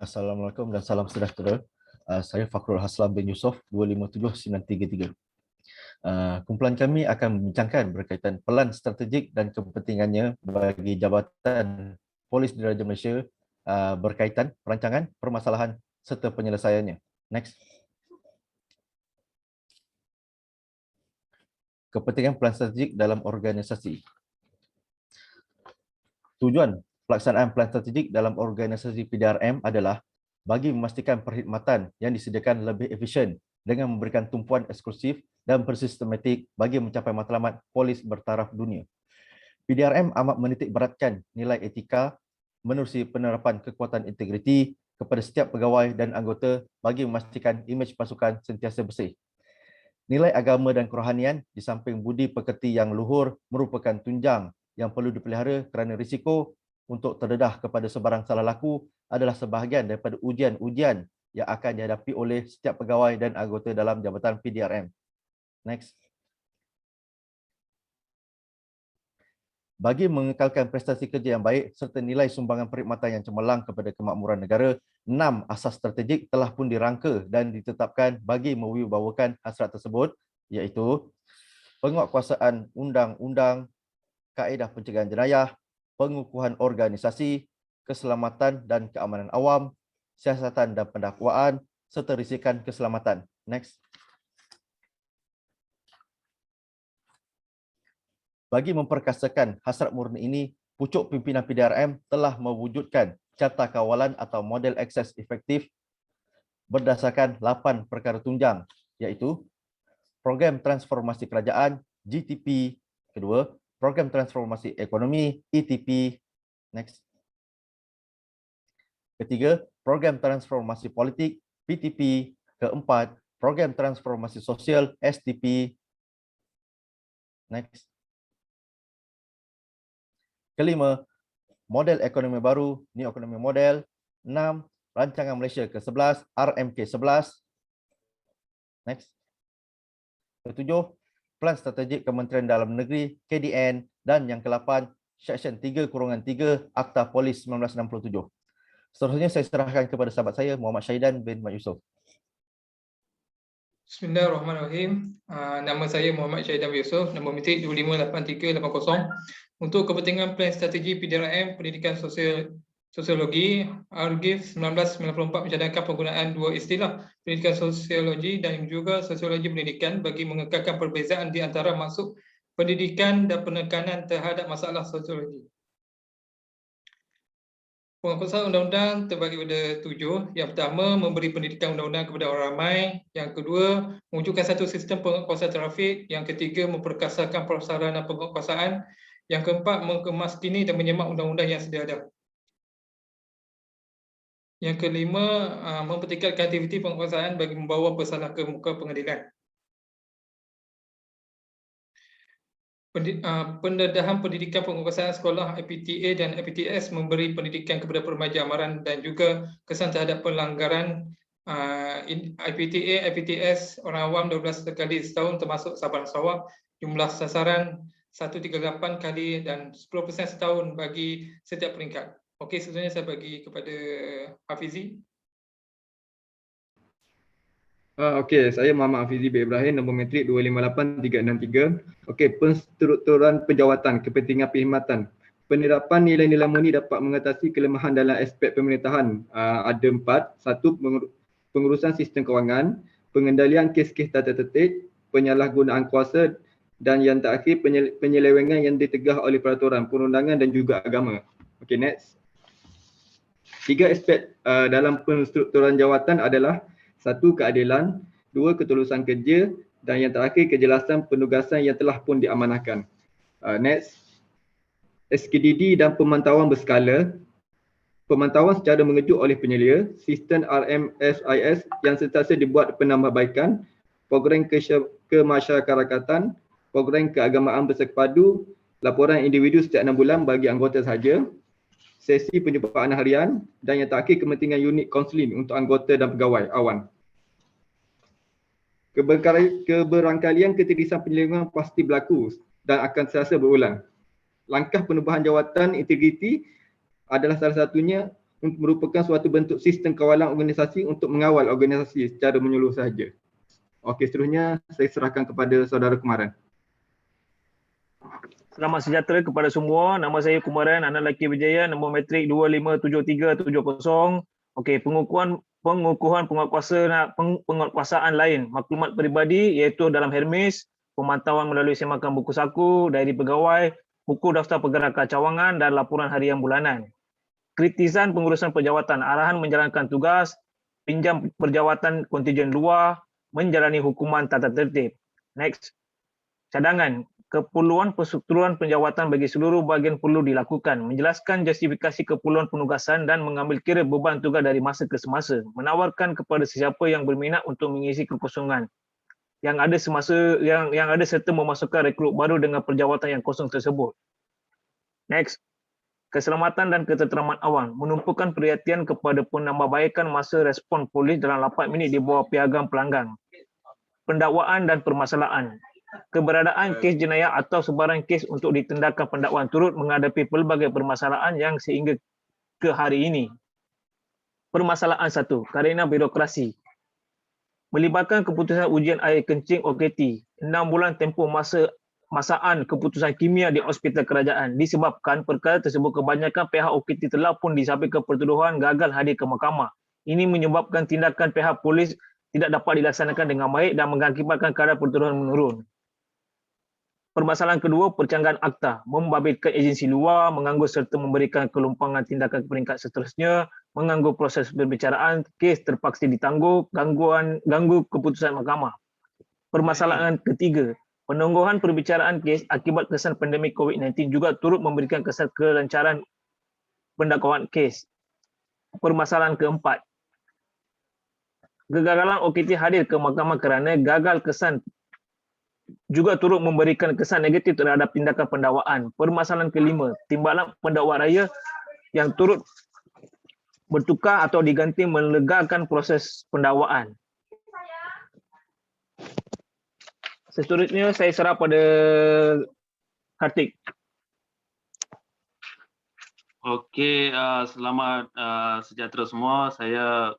Assalamualaikum dan salam sejahtera. Saya Fakhrul Haslam bin Yusof, 257933. Kumpulan kami akan membincangkan berkaitan pelan strategik dan kepentingannya bagi Jabatan Polis Diraja Malaysia berkaitan perancangan, permasalahan serta penyelesaiannya. Next. Kepentingan pelan strategik dalam organisasi. Tujuan pelaksanaan pelan strategik dalam organisasi PDRM adalah bagi memastikan perkhidmatan yang disediakan lebih efisien dengan memberikan tumpuan eksklusif dan bersistematik bagi mencapai matlamat polis bertaraf dunia. PDRM amat menitik beratkan nilai etika menerusi penerapan kekuatan integriti kepada setiap pegawai dan anggota bagi memastikan imej pasukan sentiasa bersih. Nilai agama dan kerohanian di samping budi pekerti yang luhur merupakan tunjang yang perlu dipelihara kerana risiko untuk terdedah kepada sebarang salah laku adalah sebahagian daripada ujian-ujian yang akan dihadapi oleh setiap pegawai dan anggota dalam Jabatan PDRM. Next. Bagi mengekalkan prestasi kerja yang baik serta nilai sumbangan perkhidmatan yang cemerlang kepada kemakmuran negara, 6 asas strategik telah pun dirangka dan ditetapkan bagi mewibawakan hasrat tersebut, iaitu penguatkuasaan undang-undang, kaedah pencegahan jenayah, pengukuhan organisasi, keselamatan dan keamanan awam, siasatan dan pendakwaan, serta risikan keselamatan. Next. Bagi memperkasakan hasrat murni ini, pucuk pimpinan PDRM telah mewujudkan carta kawalan atau model akses efektif berdasarkan 8 perkara tunjang, iaitu Program Transformasi Kerajaan, GTP, kedua, Program Transformasi Ekonomi, ETP, next. Ketiga, Program Transformasi Politik, PTP, keempat, Program Transformasi Sosial, STP, next. Kelima, Model Ekonomi Baru, New Economy Model. 6, Rancangan Malaysia ke-11, RMK-11. Next. Ketujuh, Plan Strategik Kementerian Dalam Negeri, KDN. Dan yang ke-8, Seksyen 3/3 Akta Polis 1967. Seterusnya saya serahkan kepada sahabat saya, Muhammad Syahidan bin Mat Yusof. Bismillahirrahmanirrahim. Nama saya Muhammad Syahidan bin Yusof, nombor metrik 258380. Untuk kepentingan plan strategi PDRM Pendidikan Sosiologi, RGIF 1994 mencadangkan penggunaan dua istilah, pendidikan sosiologi dan juga sosiologi pendidikan bagi mengekalkan perbezaan di antara maksud pendidikan dan penekanan terhadap masalah sosiologi. Pengukusan undang-undang terbagi pada 7. Yang pertama, memberi pendidikan undang-undang kepada orang ramai. Yang kedua, mewujudkan satu sistem penguatkuasaan trafik. Yang ketiga, memperkasakan prasarana penguatkuasaan. Yang keempat, mengemaskini dan menyemak undang-undang yang sedia ada. Yang kelima, mempertingkatkan aktiviti penguatkuasaan bagi membawa bersalah ke muka pengadilan. Pendedahan pendidikan penguasaan sekolah IPTA dan IPTS memberi pendidikan kepada peremajaan amaran dan juga kesan terhadap pelanggaran IPTA, IPTS orang awam 12 kali setahun termasuk Sabah Sarawak, jumlah sasaran 138 kali dan 10% setahun bagi setiap peringkat. Okey, seterusnya saya bagi kepada Hafizi. Okey, saya Muhammad Hafizi bin Ibrahim, nombor metrik 258363. Okey, penstrukturan penjawatan, kepentingan perkhidmatan. Penerapan nilai-nilai murni dapat mengatasi kelemahan dalam aspek pemerintahan. Ada 4. 1. Pengurusan sistem kewangan, pengendalian kes-kes tata tertib, penyalahgunaan kuasa dan yang terakhir penyelewengan yang ditegah oleh peraturan, perundangan dan juga agama. Okey, next. 3 aspek dalam penstrukturan jawatan adalah 1. Keadilan, 2. Ketulusan kerja dan yang terakhir kejelasan penugasan yang telah pun diamanahkan. Next. SKDD dan pemantauan berskala. Pemantauan secara mengejut oleh penyelia, sistem RMSIS yang sentiasa dibuat penambahbaikan, program kemasyarakatan, program keagamaan bersepadu, laporan individu setiap 6 bulan bagi anggota sahaja, sesi penjumpaan harian dan yang terakhir kepentingan unit kaunseling untuk anggota dan pegawai awan. Keberangkalian ketirisan penyelewengan pasti berlaku dan akan sentiasa berulang. Langkah penubuhan jawatan integriti adalah salah satunya merupakan suatu bentuk sistem kawalan organisasi untuk mengawal organisasi secara menyeluruh sahaja. Okey, seterusnya saya serahkan kepada saudara Kumaran. Selamat sejahtera kepada semua. Nama saya Kumaran, anak lelaki Wijaya, nombor matrik 257370. Okey, penguatkuasaan lain maklumat peribadi iaitu dalam Hermes, pemantauan melalui semakan buku saku, diary pegawai, buku daftar pergerakan cawangan dan laporan harian bulanan. Kritisan pengurusan perjawatan, arahan menjalankan tugas, pinjam perjawatan kontijen luar, menjalani hukuman tata tertib. Next. Cadangan, keperluan perstrukturan penjawatan bagi seluruh bahagian perlu dilakukan, menjelaskan justifikasi keperluan penugasan dan mengambil kira beban tugas dari masa ke semasa, menawarkan kepada sesiapa yang berminat untuk mengisi kekosongan yang ada serta memasukkan rekrut baru dengan perjawatan yang kosong tersebut. Next. Keselamatan dan ketenteraman awam, menumpukan perhatian kepada penambahbaikan masa respon polis dalam 8 minit di bawah piagam pelanggan. Pendakwaan dan permasalahan. Keberadaan kes jenayah atau sebarang kes untuk ditendangkan pendakwaan turut menghadapi pelbagai permasalahan yang sehingga ke hari ini. Permasalahan 1, karena birokrasi. Melibatkan keputusan ujian air kencing OKT, 6 bulan tempoh masaan keputusan kimia di hospital kerajaan disebabkan perkara tersebut kebanyakan pihak OKT telah pun disabitkan pertuduhan gagal hadir ke mahkamah. Ini menyebabkan tindakan pihak polis tidak dapat dilaksanakan dengan baik dan mengakibatkan kadar pertuduhan menurun. Permasalahan kedua, percanggahan akta, membabitkan agensi luar, mengganggu serta memberikan kelumpangan tindakan ke peringkat seterusnya, mengganggu proses perbicaraan, kes terpaksa ditangguh, ganggu keputusan mahkamah. Permasalahan ketiga, penangguhan perbicaraan kes akibat kesan pandemik COVID-19 juga turut memberikan kesan kelancaran pendakwaan kes. Permasalahan keempat, kegagalan OKT hadir ke mahkamah kerana gagal kesan juga turut memberikan kesan negatif terhadap tindakan pendakwaan. Permasalahan kelima, timbalan pendakwa raya yang turut bertukar atau diganti melegakan proses pendakwaan. Seterusnya saya serah pada Kartik. Okey, selamat sejahtera semua. Saya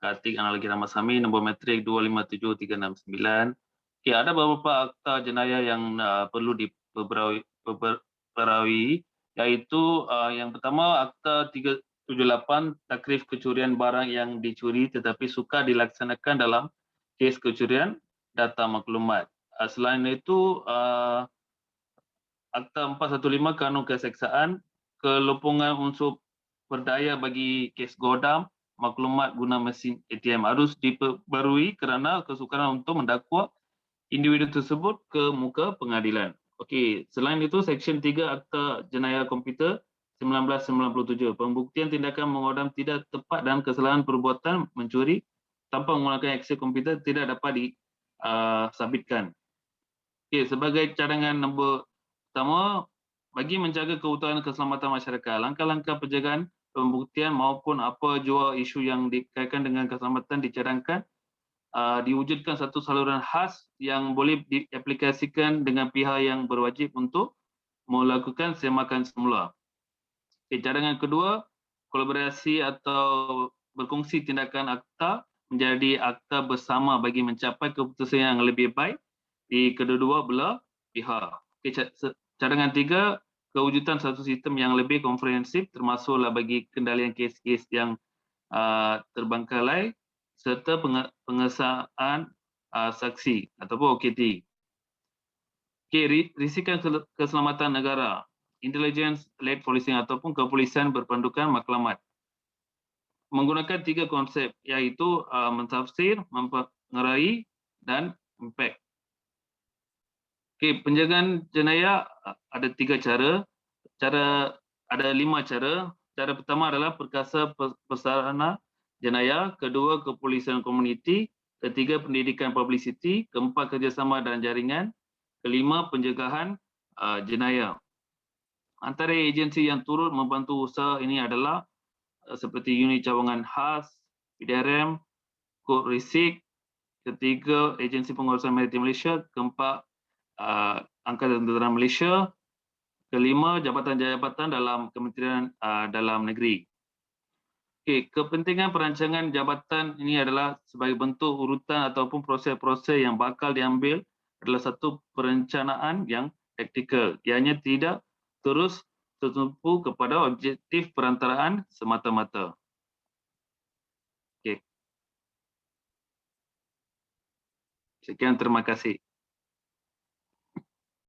Kartik Analogi Ramasamy, nombor matrik 257369. Okey, ada beberapa akta jenayah yang perlu diperbarui, iaitu yang pertama akta 378 takrif kecurian barang yang dicuri tetapi sukar dilaksanakan dalam kes kecurian data maklumat. Selain itu, Akta 415 Kanun Keseksaan, kelumpuhan unsur berdaya bagi kes godam, maklumat guna mesin ATM harus diperbarui kerana kesukaran untuk mendakwa individu tersebut ke muka pengadilan. Okey, selain itu Seksyen 3 Akta Jenayah Komputer 1997, pembuktian tindakan mengodam tidak tepat dan kesalahan perbuatan mencuri tanpa menggunakan akses komputer tidak dapat disabitkan. Okey, sebagai cadangan nombor pertama, bagi menjaga keutuhan keselamatan masyarakat, langkah-langkah penjagaan pembuktian maupun apa jua isu yang dikaitkan dengan keselamatan dicadangkan diwujudkan satu saluran khas yang boleh diaplikasikan dengan pihak yang berwajib untuk melakukan semakan semula. Okay, cadangan kedua, kolaborasi atau berkongsi tindakan akta menjadi akta bersama bagi mencapai keputusan yang lebih baik di kedua-dua belah pihak. Okay, cadangan tiga, kewujudan satu sistem yang lebih komprehensif termasuklah bagi kendalian kes-kes yang terbengkalai serta pengesahan saksi ataupun OKT. Okay, risikan keselamatan negara, intelligence led policing ataupun kepolisian berpandukan maklumat. Menggunakan tiga konsep iaitu mentafsir, mempengaruhi dan impact. Okay, penjagaan jenayah ada tiga cara. Ada 5 cara. Cara pertama adalah perkasa persarana jenayah, kedua kepolisian komuniti, ketiga pendidikan publicity, keempat kerjasama dan jaringan, kelima pencegahan jenayah. Antara agensi yang turut membantu usaha ini adalah seperti unit cawangan khas, PDRM, Kod Risik, ketiga agensi pengurusan maritim Malaysia, keempat Angkatan Tentera Malaysia, kelima jabatan-jabatan dalam Kementerian Dalam Negeri. Okey, kepentingan perancangan jabatan ini adalah sebagai bentuk urutan ataupun proses-proses yang bakal diambil adalah satu perencanaan yang taktikal. Ianya tidak terus tertumpu kepada objektif perantaraan semata-mata. Okey. Sekian, terima kasih.